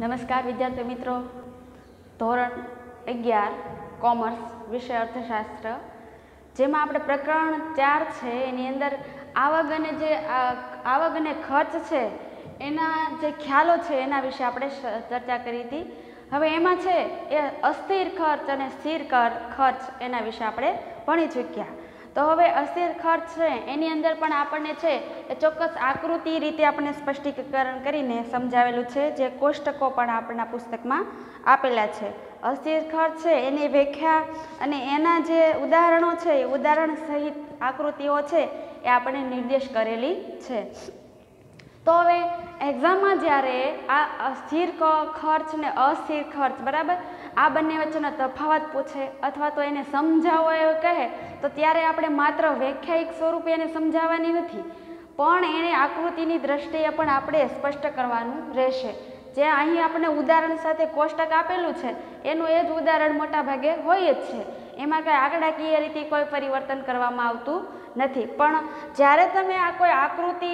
નમસ્કાર વિદ્યાર્થી મિત્રો, ધોરણ 11 કોમર્સ વિષય અર્થશાસ્ત્ર, જેમાં આપણે પ્રકરણ 4 છે એની અંદર આવક અને ખર્ચ છે એના જે ખ્યાલો છે એના વિશે આપણે ચર્ચા કરી હતી. હવે એમાં છે એ અસ્થિર ખર્ચ અને સ્થિર ખર્ચ એના વિશે આપણે ભણી ચૂક્યા. તો હવે અસ્થિર ખર્ચ છે એની અંદર પણ આપણને છે એ ચોક્કસ આકૃતિ રીતે આપણે સ્પષ્ટીકરણ કરીને સમજાવેલું છે, જે કોષ્ટકો પણ આપણા પુસ્તકમાં આપેલા છે. અસ્થિર ખર્ચ છે એની વ્યાખ્યા અને એના જે ઉદાહરણો છે એ ઉદાહરણ સહિત આકૃતિઓ છે એ આપણે નિર્દેશ કરેલી છે. તો હવે એક્ઝામમાં જ્યારે આ સ્થિર ખર્ચ ને અસ્થિર ખર્ચ બરાબર આ બંને વચ્ચેનો તફાવત પૂછે અથવા તો એને સમજાવો એવું કહે તો ત્યારે આપણે માત્ર વ્યાખ્યાયિક સ્વરૂપે એને સમજાવવાની નથી, પણ એને આકૃતિની દ્રષ્ટિએ પણ આપણે સ્પષ્ટ કરવાનું રહેશે. જે અહીં આપણે ઉદાહરણ સાથે કોષ્ટક આપેલું છે એનું એ જ ઉદાહરણ મોટા ભાગે હોય જ છે, એમાં કંઈ આંકડાકીય રીતે કોઈ પરિવર્તન કરવામાં આવતું નથી. પણ જ્યારે તમે આ કોઈ આકૃતિ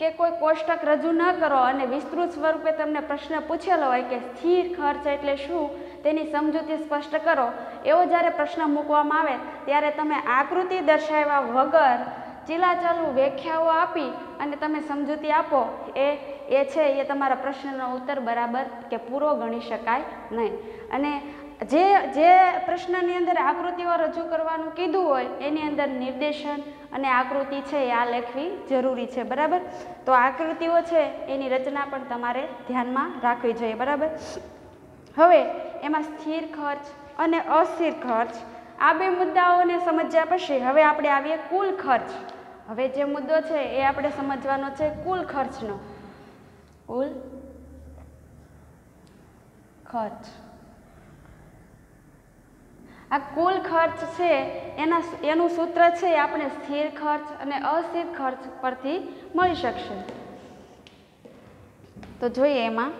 કે કોઈ કોષ્ટક રજૂ ન કરો અને વિસ્તૃત સ્વરૂપે તમને પ્રશ્ન પૂછેલો હોય કે સ્થિર ખર્ચ એટલે શું તેની સમજૂતી સ્પષ્ટ કરો, એવો જ્યારે પ્રશ્ન મૂકવામાં આવે ત્યારે તમે આકૃતિ દર્શાવ્યા વગર ચીલાચાલુ વ્યાખ્યાઓ આપી અને તમે સમજૂતી આપો એ છે એ તમારા પ્રશ્નનો ઉત્તર બરાબર કે પૂરો ગણી શકાય નહીં. અને જે પ્રશ્નની અંદર આકૃતિઓ રજૂ કરવાનું કીધું હોય એની અંદર નિર્દેશન અને આકૃતિ છે એ આ લખવી જરૂરી છે. બરાબર, તો આકૃતિઓ છે એની રચના પણ તમારે ધ્યાનમાં રાખવી જોઈએ. બરાબર, હવે એમાં સ્થિર ખર્ચ અને અસ્થિર ખર્ચ આ બે મુદ્દાઓને સમજ્યા પછી હવે આપણે આવીએ કુલ ખર્ચ. હવે જે મુદ્દો છે એ આપણે સમજવાનો છે કુલ ખર્ચનો. કુલ ખર્ચ, આ કુલ ખર્ચ છે એનું સૂત્ર છે આપણે સ્થિર ખર્ચ અને અસ્થિર ખર્ચ પરથી મળી શકશે. તો જોઈએ એમાં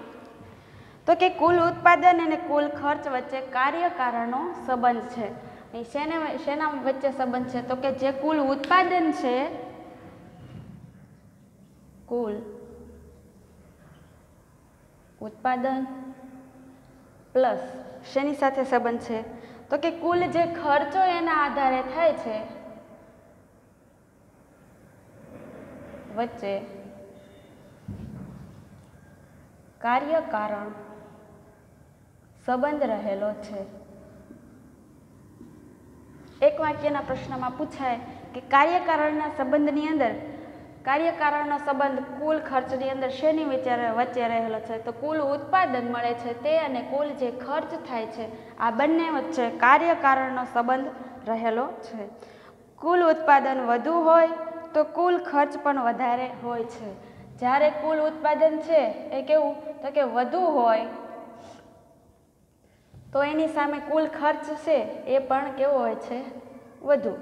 તો કે કુલ ઉત્પાદન અને કુલ ખર્ચ વચ્ચે કાર્યકારણનો સંબંધ છે. શેના વચ્ચે સંબંધ છે? તો કે જે કુલ ઉત્પાદન છે, કુલ ઉત્પાદન પ્લસ શેની સાથે સંબંધ છે? તો કે કુલ જે ખર્ચો એના આધારે થાય છે વચ્ચે કાર્યકારણ સંબંધ રહેલો છે. એક વાક્યના પ્રશ્નમાં પૂછાય કે કાર્યકારણના સંબંધની અંદર કાર્યકારણનો સંબંધ કુલ ખર્ચની અંદર શેની વચ્ચે રહેલો છે? તો કુલ ઉત્પાદન મળે છે તે અને કુલ જે ખર્ચ થાય છે આ બંને વચ્ચે કાર્યકારણનો સંબંધ રહેલો છે. કુલ ઉત્પાદન વધુ હોય તો કુલ ખર્ચ પણ વધારે હોય છે. જ્યારે કુલ ઉત્પાદન છે એ કેવું? તો કે વધુ હોય તો એની સામે કુલ ખર્ચ છે એ પણ કેવો હોય છે? વધુ.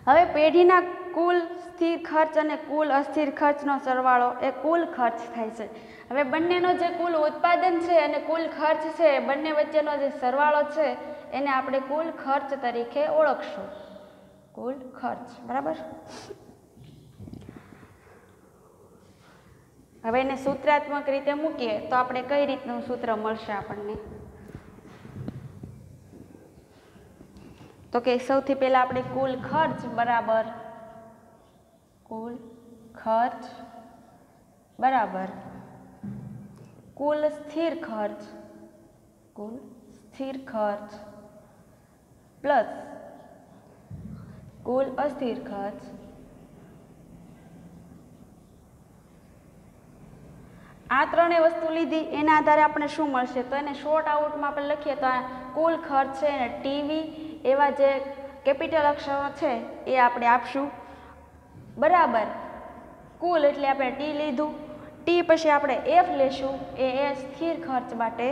હવે પેઢીના કુલ સ્થિર ખર્ચ અને કુલ અસ્થિર ખર્ચનો સરવાળો એ કુલ ખર્ચ થાય છે. હવે બંનેનો જે કુલ ઉત્પાદન છે અને કુલ ખર્ચ છે બંને વચ્ચેનો જે સરવાળો છે એને આપણે કુલ ખર્ચ તરીકે ઓળખશું. કુલ ખર્ચ. બરાબર, હવે એને સૂત્રાત્મક રીતે મૂકીએ તો આપણે કઈ રીતનું સૂત્ર મળશે આપણને? તો કે સૌથી પહેલા આપણે કુલ ખર્ચ બરાબર કુલ ખર્ચ બરાબર કુલ સ્થિર ખર્ચ પ્લસ કુલ અસ્થિર ખર્ચ. આ ત્રણેય વસ્તુ લીધી એના આધારે આપણે શું મળશે? તો એને શોર્ટ આઉટમાં આપણે લખીએ તો આ કુલ ખર્ચ છે અને ટીવી એવા જે કેપિટલ અક્ષરો છે એ આપણે આપશું. બરાબર, કુલ એટલે આપણે ટી લીધું, ટી પછી આપણે એફ લેશું, એ સ્થિર ખર્ચ માટે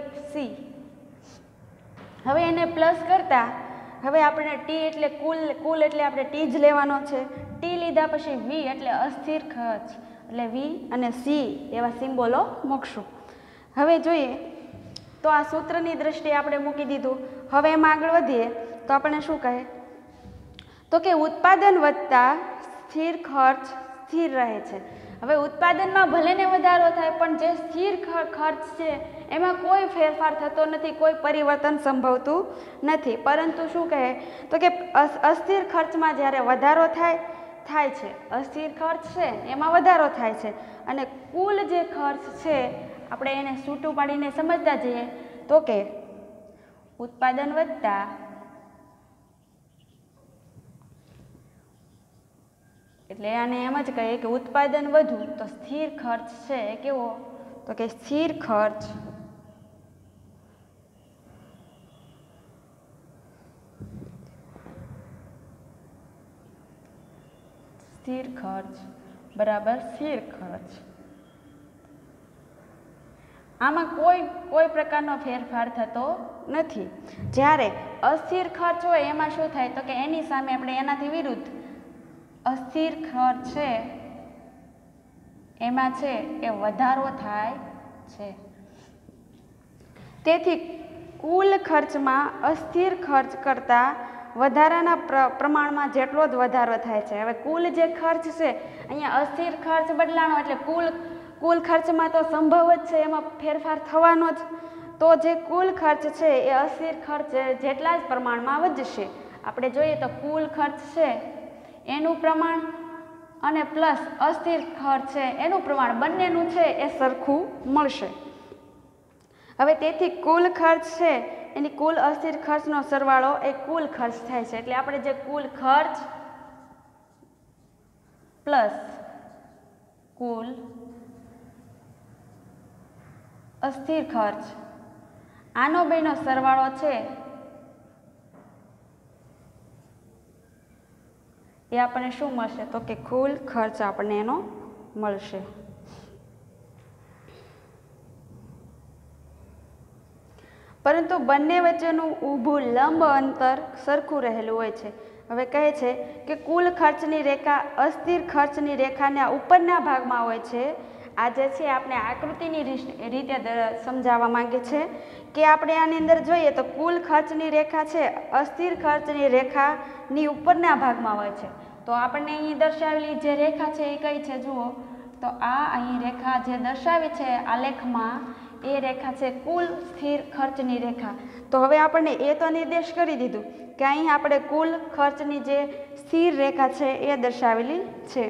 FC. હવે એને પ્લસ કરતા હવે આપણે ટી એટલે કુલ એટલે આપણે ટી જ લેવાનો છે. ટી લીધા પછી V એટલે અસ્થિર ખર્ચ એટલે V અને C એવા સિમ્બોલો મૂકશું. હવે જોઈએ તો આ સૂત્રની દ્રષ્ટિએ આપણે મૂકી દીધું. હવે એમાં આગળ વધીએ તો આપણે શું કહે? તો કે ઉત્પાદન વધતા સ્થિર ખર્ચ સ્થિર રહે છે. હવે ઉત્પાદનમાં ભલે ને વધારો થાય પણ જે સ્થિર ખર્ચ છે એમાં કોઈ ફેરફાર થતો નથી, કોઈ પરિવર્તન સંભવતું નથી. પરંતુ શું કહે તો કે અસ્થિર ખર્ચમાં જ્યારે વધારો થાય છે, અસ્થિર ખર્ચ છે એમાં વધારો થાય છે અને કુલ જે ખર્ચ છે આપણે એને છૂટું પાડીને સમજતા જઈએ તો કે ઉત્પાદન વધતા એટલે આને એમ જ કહીએ કે ઉત્પાદન વધુ તો સ્થિર ખર્ચ છે કેવો તો કે સ્થિર ખર્ચ બરાબર સ્થિર ખર્ચ. આમાં કોઈ પ્રકારનો ફેરફાર થતો નથી. જ્યારે અસ્થિર ખર્ચ હોય એમાં શું થાય તો કે એની સામે આપણે એનાથી વિરુદ્ધ અસ્થિર ખર્ચ છે એમાં છે એ વધારો થાય છે. તેથી કુલ ખર્ચમાં અસ્થિર ખર્ચ કરતાં વધારાના પ્રમાણમાં જેટલો જ વધારો થાય છે. હવે કુલ જે ખર્ચ છે અહીંયા અસ્થિર ખર્ચ બદલાણો એટલે કુલ ખર્ચમાં તો સંભવ જ છે, એમાં ફેરફાર થવાનો જ. તો જે કુલ ખર્ચ છે એ અસ્થિર ખર્ચ જેટલા જ પ્રમાણમાં વધશે. આપણે જોઈએ તો કુલ ખર્ચ છે એનું પ્રમાણ અને પ્લસ અસ્થિર ખર્ચ છે એનું પ્રમાણ બંનેનું છે એ સરખું મળશે. હવે તેથી કુલ ખર્ચ છે એની કુલ અસ્થિર ખર્ચનો સરવાળો એ કુલ ખર્ચ થાય છે. એટલે આપણે જે કુલ ખર્ચ પ્લસ કુલ અસ્થિર ખર્ચ આનો બેનો સરવાળો છે એ આપણને શું મળશે તો કે કુલ ખર્ચ આપણને એનો મળશે. પરંતુ બંને વચ્ચેનું ઊભું લંબ અંતર સરખું રહેલું હોય છે. હવે કહે છે કે કુલ ખર્ચની રેખા અસ્થિર ખર્ચની રેખાના ઉપરના ભાગમાં હોય છે. આ જે છે આપણે આકૃતિની રીતે સમજાવવા માંગે છે કે આપણે આની અંદર જોઈએ તો કુલ ખર્ચની રેખા છે અસ્થિર ખર્ચની રેખાની ઉપરના ભાગમાં હોય છે. તો આપણને અહીં દર્શાવેલી જે રેખા છે એ કઈ છે જુઓ તો આ અહીં રેખા જે દર્શાવી છે આલેખમાં એ રેખા છે કુલ સ્થિર ખર્ચની રેખા. તો હવે આપણને એ તો નિર્દેશ કરી દીધું કે અહીં આપણે કુલ ખર્ચની જે સ્થિર રેખા છે એ દર્શાવેલી છે.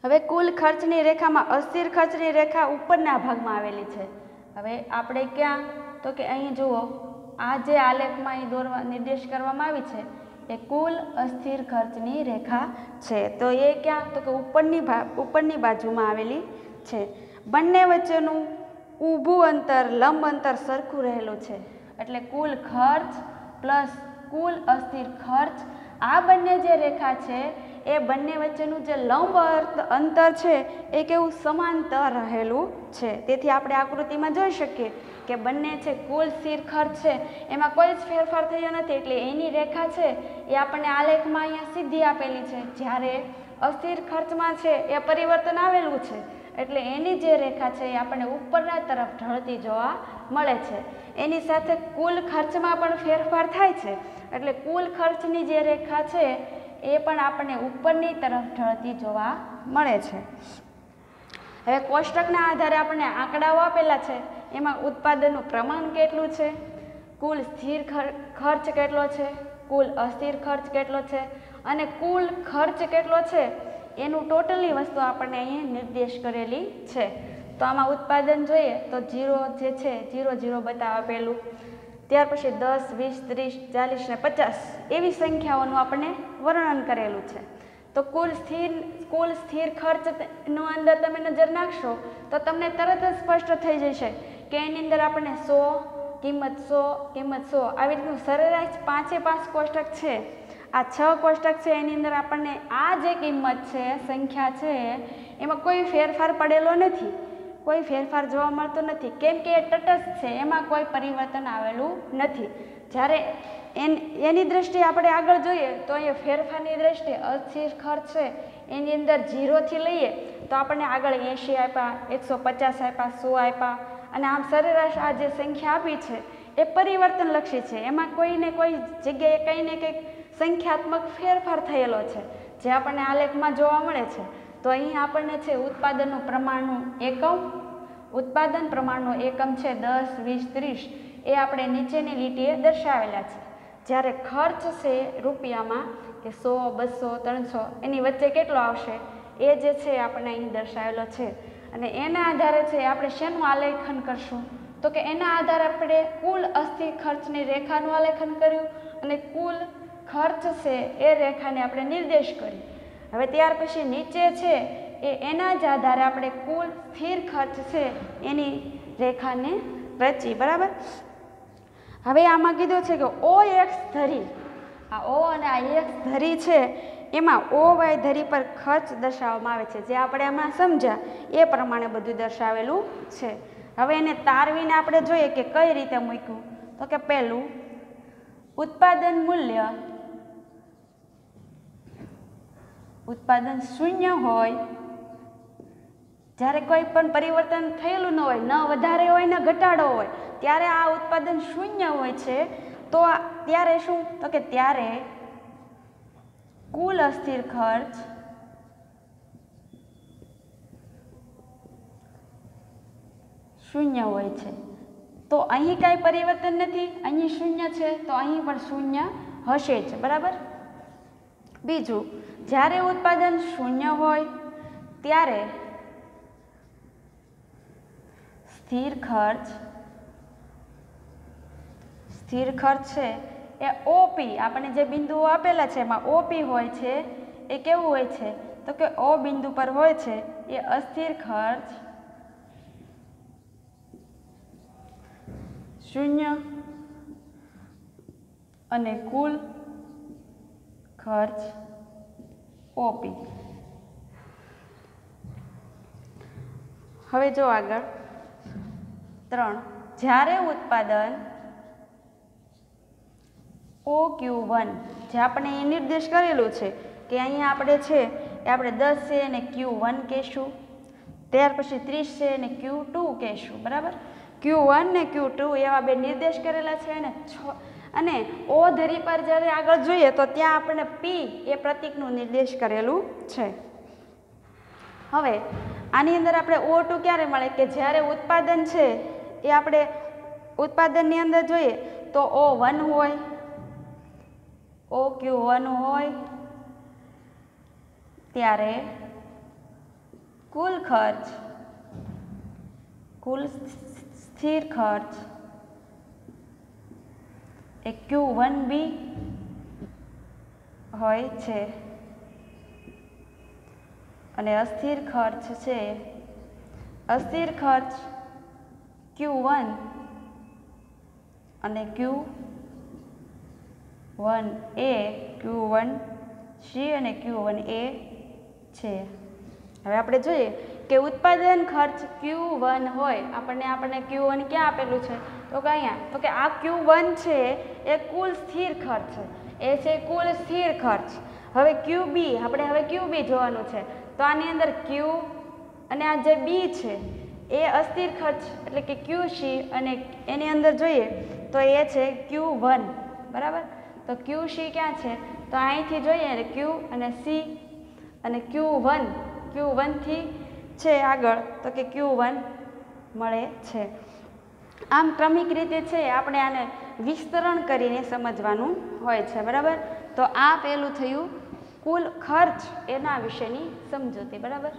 હવે કુલ ખર્ચની રેખામાં અસ્થિર ખર્ચની રેખા ઉપરના ભાગમાં આવેલી છે. હવે આપણે ક્યાં તો કે અહીં જુઓ આ જે આલેખમાં અહીં નિર્દેશ કરવામાં આવી છે એ કુલ અસ્થિર ખર્ચની રેખા છે. તો એ ક્યાં તો કે ઉપરની બાજુમાં આવેલી છે. બંને વચ્ચેનું ઊભું અંતર લંબ અંતર સરખું રહેલું છે. એટલે કુલ ખર્ચ પ્લસ કુલ અસ્થિર ખર્ચ આ બંને જે રેખા છે એ બંને વચ્ચેનું જે લંબ અંતર છે એ કેવું સમાંતર રહેલું છે. તેથી આપણે આકૃતિમાં જોઈ શકીએ કે બંને છે કુલ સ્થિર ખર્ચ છે એમાં કોઈ જ ફેરફાર થયો નથી. એટલે એની રેખા છે એ આપણને આલેખમાં અહીંયા સીધી આપેલી છે. જ્યારે અસ્થિર ખર્ચમાં છે એ પરિવર્તન આવેલું છે એટલે એની જે રેખા છે એ આપણને ઉપરના તરફ ઢળતી જોવા મળે છે. એની સાથે કુલ ખર્ચમાં પણ ફેરફાર થાય છે એટલે કુલ ખર્ચની જે રેખા છે એ પણ આપણને ઉપરની તરફ ઢળતી જોવા મળે છે. હવે કોષ્ટકના આધારે આપણને આંકડાઓ આપેલા છે. એમાં ઉત્પાદનનું પ્રમાણ કેટલું છે, કુલ સ્થિર ખર્ચ કેટલો છે, કુલ અસ્થિર ખર્ચ કેટલો છે અને કુલ ખર્ચ કેટલો છે એનું ટોટલી વસ્તુ આપણને અહીંયા નિર્દેશ કરેલી છે. તો આમાં ઉત્પાદન જોઈએ તો 0 જે છે 0 બતાવે પેલું, ત્યાર પછી 10, 20, 30, 40 ને 50 એવી સંખ્યાઓનું આપણને વર્ણન કરેલું છે. તો કુલ સ્થિર ખર્ચનો અંદર તમે નજર નાખશો તો તમને તરત જ સ્પષ્ટ થઈ જશે કે એની અંદર આપણને 100 કિંમત 100 આવી રીતનું સરેરાશ 5 કોષ્ટક છે. આ 6 કોષ્ટક છે એની અંદર આપણને આ જે કિંમત છે સંખ્યા છે એમાં કોઈ ફેરફાર પડેલો નથી, કોઈ ફેરફાર જોવા મળતો નથી કેમ કે એ તટસ્થ છે, એમાં કોઈ પરિવર્તન આવેલું નથી. જ્યારે એની દ્રષ્ટિએ આપણે આગળ જોઈએ તો અહીંયા ફેરફારની દ્રષ્ટિએ અસ્થિર ખર્ચ છે એની અંદર 0 થી લઈએ તો આપણને આગળ 80 આપ્યા, 150 આપ્યા, 100 આપ્યા અને આમ સરેરાશ આ જે સંખ્યા આપી છે એ પરિવર્તનલક્ષી છે. એમાં કોઈને કોઈ જગ્યાએ કંઈ ને કંઈક સંખ્યાત્મક ફેરફાર થયેલો છે જે આપણને આલેખમાં જોવા મળે છે. તો અહીં આપણને છે ઉત્પાદનનું પ્રમાણનું એકમ, ઉત્પાદન પ્રમાણનો એકમ છે 10, 20, 30 એ આપણે નીચેની લીટીએ દર્શાવેલા છે. જ્યારે ખર્ચ છે રૂપિયામાં કે 100, 200, 300 એની વચ્ચે કેટલો આવશે એ જે છે આપણે અહીં દર્શાવેલો છે. અને એના આધારે છે આપણે શેનું આલેખન કરશું તો કે એના આધારે આપણે કુલ અસ્થિર ખર્ચની રેખાનું આલેખન કર્યું અને કુલ ખર્ચ છે એ રેખાને આપણે નિર્દેશ કર્યું. હવે ત્યાર પછી નીચે છે એના જ આધારે આપણે કુલ સ્થિર ખર્ચ છે એની રેખાને રચી. બરાબર. હવે આમાં કીધું છે કે ઓ એક્સ ધરી, આ ઓ અને આ એક્સ ધરી છે એમાં ઓ વાય ધરી પર ખર્ચ દર્શાવવામાં આવે છે. જે આપણે આમાં સમજ્યા એ પ્રમાણે બધું દર્શાવેલું છે. હવે એને તારવીને આપણે જોઈએ કે કઈ રીતે મૂક્યું તો કે પહેલું ઉત્પાદન મૂલ્ય, ઉત્પાદન શૂન્ય હોય, જ્યારે કોઈ પણ પરિવર્તન થયેલું ન હોય, ન વધારે હોય ન ઘટાડો હોય, ત્યારે આ ઉત્પાદન શૂન્ય હોય છે. તો ત્યારે શું તો કે ત્યારે કુલ અસ્થિર ખર્ચ શૂન્ય હોય છે. તો અહીં કાંઈ પરિવર્તન નથી, અહીં શૂન્ય છે તો અહીં પણ શૂન્ય હશે જ. બરાબર. બીજું, જ્યારે ઉત્પાદન શૂન્ય હોય ત્યારે સ્થિર ખર્ચ છે એ ઓપી, આપણે જે બિંદુઓ આપેલા છે એમાં ઓપી હોય છે એ કેવું હોય છે તો કે ઓ બિંદુ પર હોય છે એ અસ્થિર ખર્ચ શૂન્ય અને કુલ ખર્ચ ઓપી. હવે જો આગળ 3, જ્યારે ઉત્પાદન OQ1 જે આપણે એ નિર્દેશ કરેલું છે કે અહીંયા આપણે છે એ આપણે 10 છે અને Q1 કહેશું, ત્યાર પછી 30 છે અને Q2 કહેશું. બરાબર. Q1 ને Q2 એવા બે નિર્દેશ કરેલા છે અને ઓ ધરી પર જ્યારે આગળ જોઈએ તો ત્યાં આપણે P એ પ્રતીકનું નિર્દેશ કરેલું છે. હવે આની અંદર આપણે O2 ક્યારે મળે કે જ્યારે ઉત્પાદન છે એ આપણે ઉત્પાદનની અંદર જોઈએ તો O1 હોય, OQ1 હોય, ત્યારે કુલ ખર્ચ, કુલ સ્થિર ખર્ચ એ Q1B હોય છે અને અસ્થિર ખર્ચ છે, અસ્થિર ખર્ચ Q1 અને Q1A, Q1C અને Q1A છે. હવે આપણે જોઈએ કે ઉત્પાદન ખર્ચ Q1 હોય, આપણને Q1 ક્યાં આપેલું છે તો કે અહીંયા, તો કે આ Q1 છે એ કુલ સ્થિર ખર્ચ છે, એ છે કુલ સ્થિર ખર્ચ. હવે QB, આપણે હવે QB જોવાનું છે તો આની અંદર Q અને આ જે B છે એ અસ્થિર ખર્ચ એટલે કે QC અને એની અંદર જોઈએ તો એ છે Q1. બરાબર. તો QC ક્યાં છે તો અહીંથી જોઈએ Q અને C અને Q1 થી છે આગળ તો કે Q1 મળે છે. આમ ક્રમિક રીતે છે આપણે આને વિસ્તરણ કરીને સમજવાનું હોય છે. બરાબર. તો આ પહેલું થયું કુલ ખર્ચ એના વિશેની સમજૂતી. બરાબર.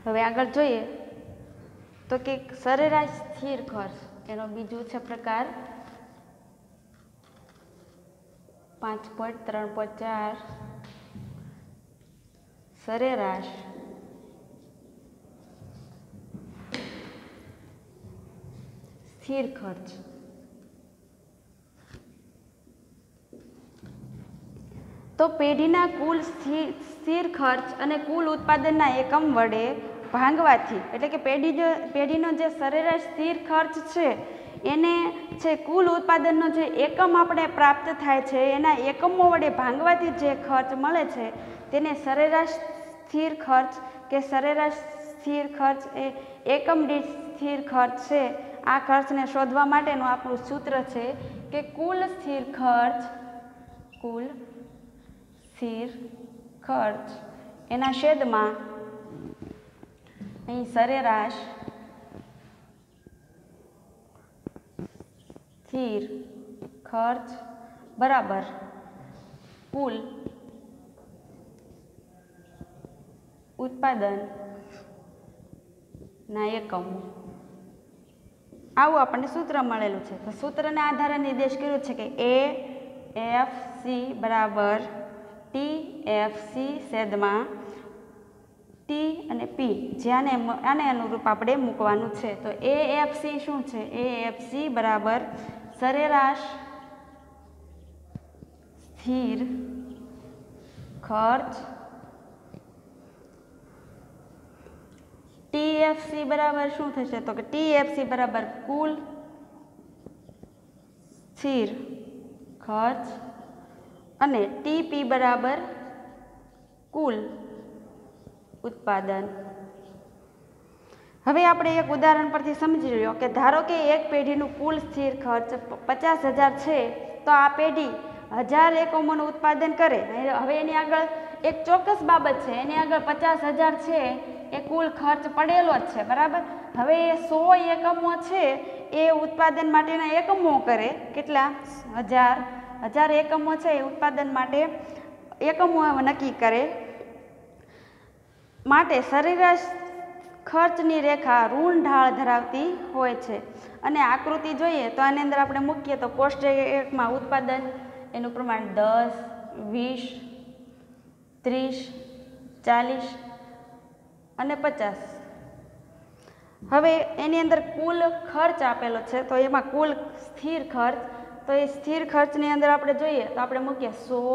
હવે આગળ જોઈએ તો કે સરેરાશ સ્થિર ખર્ચ એનો બીજું છે પ્રકાર 5.3.4 સરેરાશ સ્થિર ખર્ચ. તો પેઢીના કુલ સ્થિર ખર્ચ અને કુલ ઉત્પાદનના એકમ વડે ભાંગવાથી, એટલે કે પેઢીનો જે સરેરાશ સ્થિર ખર્ચ છે એને છે કુલ ઉત્પાદનનો જે એકમ આપણે પ્રાપ્ત થાય છે એના એકમો વડે ભાંગવાથી જે ખર્ચ મળે છે તેને સરેરાશ સ્થિર ખર્ચ કે સરેરાશ સ્થિર ખર્ચ એ એકમ દીઠ સ્થિર ખર્ચ છે. આ ખર્ચને શોધવા માટેનું આપણું સૂત્ર છે કે કુલ સ્થિર ખર્ચ એના છેદમાં અહીં સરેરાશ સ્થિર ખર્ચ બરાબર કુલ ઉત્પાદનના એકમો. આવું આપણને સૂત્ર મળેલું છે. તો સૂત્રના આધારે નિર્દેશ કર્યો છે કે AFC બરાબર TFC છેદમાં T અને P, જેને આને અનુરૂપ આપણે મૂકવાનું છે. તો AFC શું છે? AFC બરાબર સરેરાશ સ્થિર ખર્ચ, TFC બરાબર શું થશે? તો કે TFC બરાબર કુલ સ્થિર ખર્ચ અને TP બરાબર કુલ ઉત્પાદન. હવે આપણે એક ઉદાહરણ પરથી સમજી લો કે ધારો કે એક પેઢીનું કુલ સ્થિર ખર્ચ 50,000 છે, તો આ પેઢી 1000 એકમોનું ઉત્પાદન કરે. હવે એની આગળ એક ચોક્કસ બાબત છે, એની આગળ 50,000 છે એ કુલ ખર્ચ પડેલો જ છે, બરાબર. હવે એ 100 એકમો છે એ ઉત્પાદન માટેના એકમો કરે. કેટલા? 1000 એકમો છે એ ઉત્પાદન માટે એકમો નક્કી કરે. માટે સરેરાશ ખર્ચની રેખા ઋણ ઢાળ ધરાવતી હોય છે. અને આકૃતિ જોઈએ તો આની અંદર આપણે મૂકીએ તો કોષ્ટક 1માં ઉત્પાદન એનું પ્રમાણ 10, 20, 30, 40 અને 50. હવે એની અંદર કુલ ખર્ચ આપેલો છે, તો એમાં કુલ સ્થિર ખર્ચ, તો એ સ્થિર ખર્ચની અંદર આપણે જોઈએ તો આપણે મૂકીએ 100,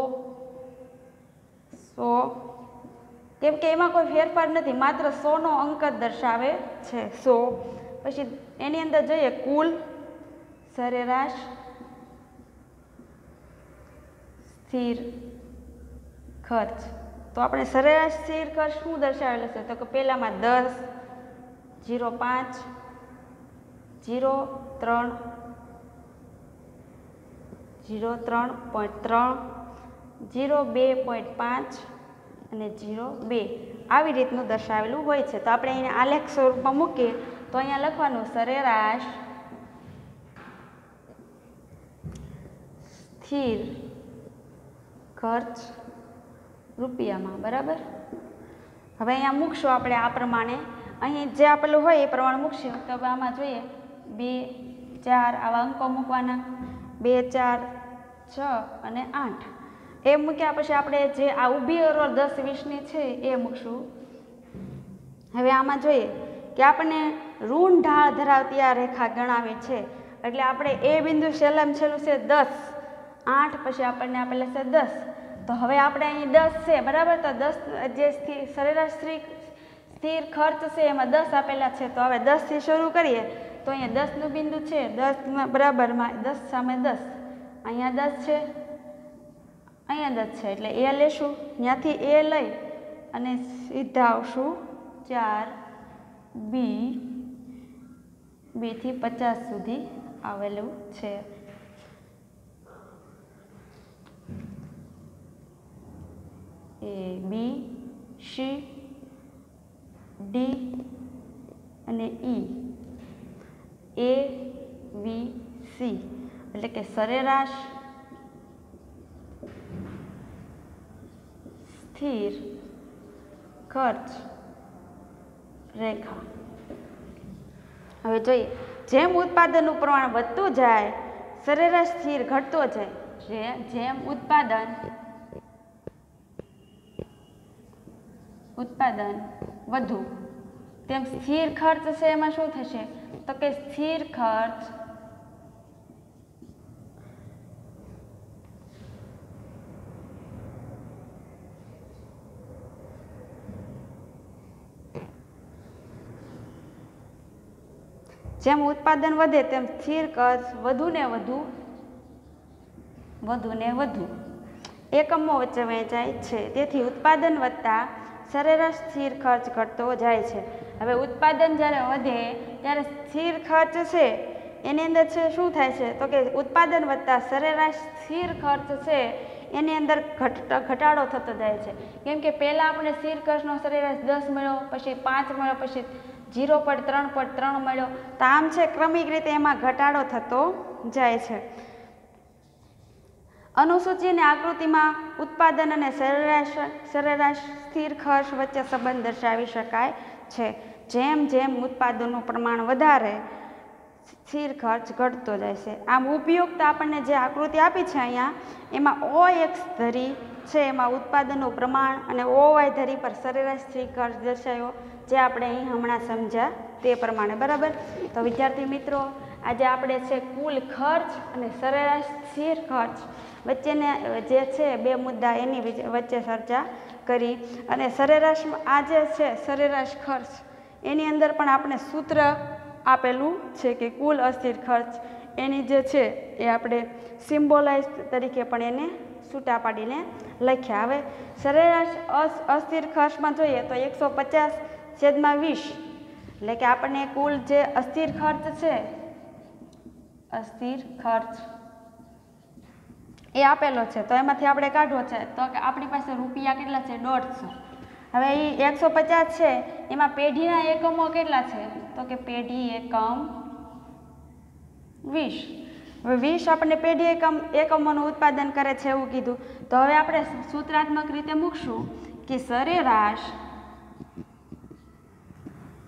કેમ કે એમાં કોઈ ફેરફાર નથી, માત્ર 100નો અંક જ દર્શાવે છે, 100. પછી એની અંદર જોઈએ કુલ સરેરાશ સ્થિર ખર્ચ. તો આપણે સરેરાશ સ્થિર ખર્ચ શું દર્શાવેલો છે? તો કે પહેલામાં 10, 0.5, 0.3, 0.3.3, 0.2.5 અને 0.2 આવી રીતનું દર્શાવેલું હોય છે. તો આપણે અહીંયા આલેખ સ્વરૂપમાં મૂકીએ તો અહીંયા લખવાનું સરેરાશ સ્થિર ખર્ચ રૂપિયામાં, બરાબર. હવે અહીંયા મૂકશું આપણે આ પ્રમાણે, અહીં જે આપેલું હોય એ પ્રમાણે મૂકશું. તો આમાં જોઈએ 2, 4 આવા અંકો મૂકવાના, 2, 4, 6 અને 8 એ મૂક્યા પછી આપણે જે આ ઊભી રોલ 10, 20ની છે એ મૂકશું. હવે આમાં જોઈએ કે આપણને ઋણ ઢાળ ધરાવતી આ રેખા ગણાવી છે, એટલે આપણે એ બિંદુ છેલ્લામાં છેલ્લું છે 10, 8 પછી આપણને આપેલા છે 10. તો હવે આપણે અહીં 10 છે, બરાબર. તો 10 જે સરેરાશ સ્થિર ખર્ચ છે એમાં 10 આપેલા છે. તો હવે 10થી શરૂ કરીએ તો અહીંયા 10નું બિંદુ છે, 10 બરાબરમાં 10 સામે 10, અહીંયા 10 છે, અહીંયા 10 છે, એટલે એ લેશું. ત્યાંથી એ લઈ અને સીધા આવશું 4, B થી 50 સુધી આવેલું છે. A, B, C, D અને E, A, B, C એટલે કે સરેરાશ સ્થિર ખર્ચ રેખા. હવે જોઈએ, જેમ ઉત્પાદનનું પ્રમાણ વધતું જાય સરેરાશ સ્થિર ઘટતો જાય. જેમ ઉત્પાદન વધુ તેમ સ્થિર ખર્ચ છે એમાં શું થશે? તો કે સ્થિર ખર્ચ જેમ ઉત્પાદન વધે તેમ સ્થિર ખર્ચ વધુ ને વધુ એકમો વચ્ચે વહેંચાય છે. તેથી ઉત્પાદન વધતા સરેરાશ સ્થિર ખર્ચ ઘટતો જાય છે. હવે ઉત્પાદન જ્યારે વધે ત્યારે સ્થિર ખર્ચ છે એની અંદર છે શું થાય છે? તો કે ઉત્પાદન વધતા સરેરાશ સ્થિર ખર્ચ છે એની અંદર ઘટાડો થતો જાય છે. કેમ કે પહેલાં આપણે સ્થિર ખર્ચનો સરેરાશ 10 મળ્યો, પછી 5 મળ્યો, પછી 0.3 મળ્યો. તો આમ છે ક્રમિક રીતે એમાં ઘટાડો થતો જાય છે. અનુસૂચિ અને આકૃતિમાં ઉત્પાદન અને સરેરાશ સ્થિર ખર્ચ વચ્ચે સંબંધ દર્શાવી શકાય છે. જેમ જેમ ઉત્પાદનનું પ્રમાણ વધારે સ્થિર ખર્ચ ઘટતો જાય છે. આમ ઉપયુક્ત આપણને જે આકૃતિ આપી છે અહીંયા એમાં OX ધરી છે એમાં ઉત્પાદનનું પ્રમાણ અને OY ધરી પર સરેરાશ સ્થિર ખર્ચ દર્શાવ્યો, જે આપણે અહીં હમણાં સમજ્યા તે પ્રમાણે. બરાબર. તો વિદ્યાર્થી મિત્રો, આજે આપણે છે કુલ ખર્ચ અને સરેરાશ સ્થિર ખર્ચ વચ્ચેને જે છે બે મુદ્દા એની વચ્ચે ચર્ચા કરી. અને સરેરાશમાં આ જે છે સરેરાશ ખર્ચ એની અંદર પણ આપણે સૂત્ર આપેલું છે કે કુલ અસ્થિર ખર્ચ એની જે છે એ આપણે સિમ્બોલાઇઝ તરીકે પણ એને છૂટા પાડીને લખ્યા. હવે સરેરાશ અસ્થિર ખર્ચમાં જોઈએ તો 150/20 એટલે કે આપણને કુલ જે અસ્થિર ખર્ચ છે અસ્થિર ખર્ચ એ આપેલો છે. તો એમાંથી આપણે કાઢવો છે તો કે આપણી પાસે રૂપિયા કેટલા છે? 150. હવે એ 150 છે એમાં પેઢીના એકમો કેટલા છે? તો કે પેઢી એકમ 20. હવે 20 આપણને પેઢી એકમોનું ઉત્પાદન કરે છે એવું કીધું. તો હવે આપણે સૂત્રાત્મક રીતે મૂકશું કે સરેરાશ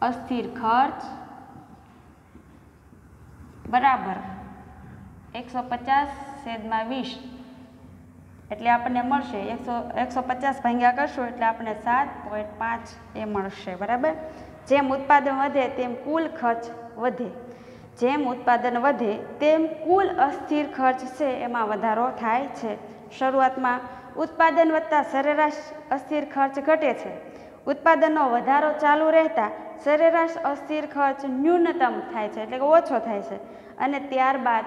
અસ્થિર ખર્ચ બરાબર 150/20 એટલે આપણને મળશે 150 ભાગ્યા કરશું એટલે આપણને 7.5 એ મળશે. બરાબર. જેમ ઉત્પાદન વધે તેમ કુલ ખર્ચ વધે. જેમ ઉત્પાદન વધે તેમ કુલ અસ્થિર ખર્ચ છે એમાં વધારો થાય છે. શરૂઆતમાં ઉત્પાદન વધતા સરેરાશ અસ્થિર ખર્ચ ઘટે છે. ઉત્પાદનનો વધારો ચાલુ રહેતા સરેરાશ અસ્થિર ખર્ચ ન્યૂનતમ થાય છે એટલે કે ઓછો થાય છે. અને ત્યારબાદ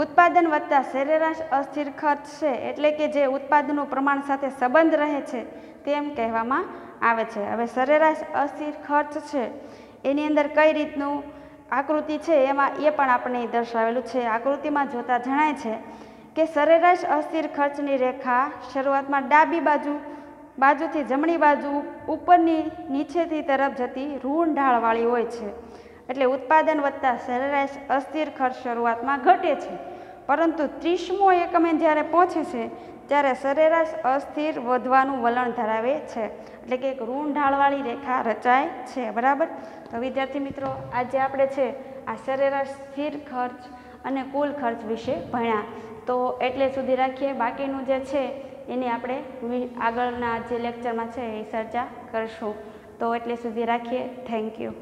ઉત્પાદન વધતા સરેરાશ અસ્થિર ખર્ચ છે એટલે કે જે ઉત્પાદનનું પ્રમાણ સાથે સંબંધ રહે છે તેમ કહેવામાં આવે છે. હવે સરેરાશ અસ્થિર ખર્ચ છે એની અંદર કઈ રીતનું આકૃતિ છે એમાં એ પણ આપણે દર્શાવેલું છે. આકૃતિમાં જોતા જણાય છે કે સરેરાશ અસ્થિર ખર્ચની રેખા શરૂઆતમાં ડાબી બાજુથી જમણી બાજુ ઉપરની નીચેથી તરફ જતી ઋણ ઢાળવાળી હોય છે. એટલે ઉત્પાદન વધતા સરેરાશ અસ્થિર ખર્ચ શરૂઆતમાં ઘટે છે, પરંતુ 30મો એકમે જ્યારે પહોંચે છે ત્યારે સરેરાશ અસ્થિર વધવાનું વલણ ધરાવે છે. એટલે કે એક ઋણ ઢાળવાળી રેખા રચાય છે. બરાબર. તો વિદ્યાર્થી મિત્રો, આજે આપણે છે આ સરેરાશ સ્થિર ખર્ચ અને કુલ ખર્ચ વિશે ભણ્યા. તો એટલે સુધી રાખીએ. બાકીનું જે છે એની આપણે આગળના જે લેક્ચરમાં છે એ ચર્ચા કરીશું. તો એટલે સુધી રાખીએ. Thank you.